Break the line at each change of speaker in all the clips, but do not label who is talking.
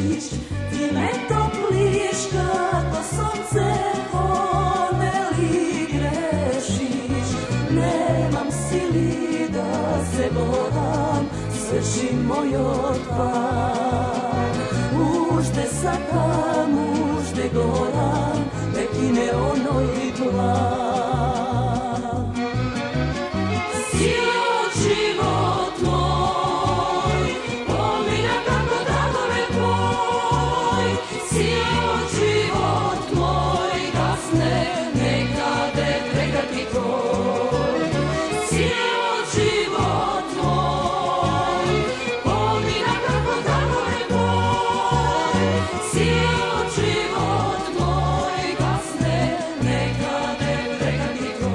grešiš, ti me topliš kako sunce, poneli grešiš. Nemam sili da se boram, srži moj otpad. Užde sakam, užde goram, pekine ono i plan. Silo život moj, pomina kako tragove tvoj. Silo život moj, gasne nekade pregradi tvoj. Silo život moj, pomina kako tragove tvoj. Silo život moj, gasne nekade pregradi tvoj.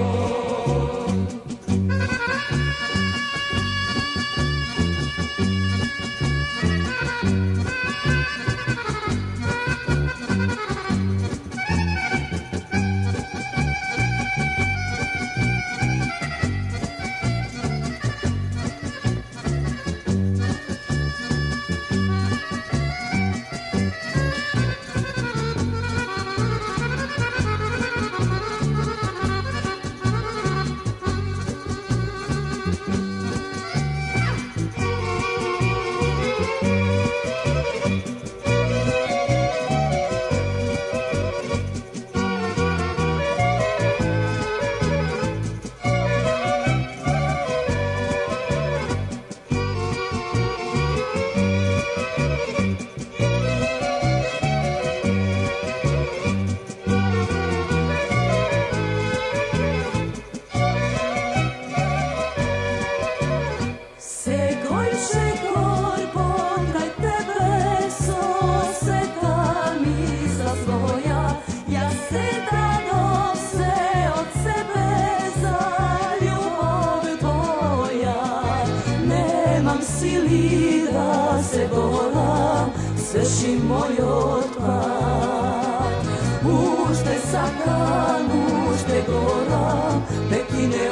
Sili da se boram, svrši moj otpad. Užde sakam, užde goram, pekine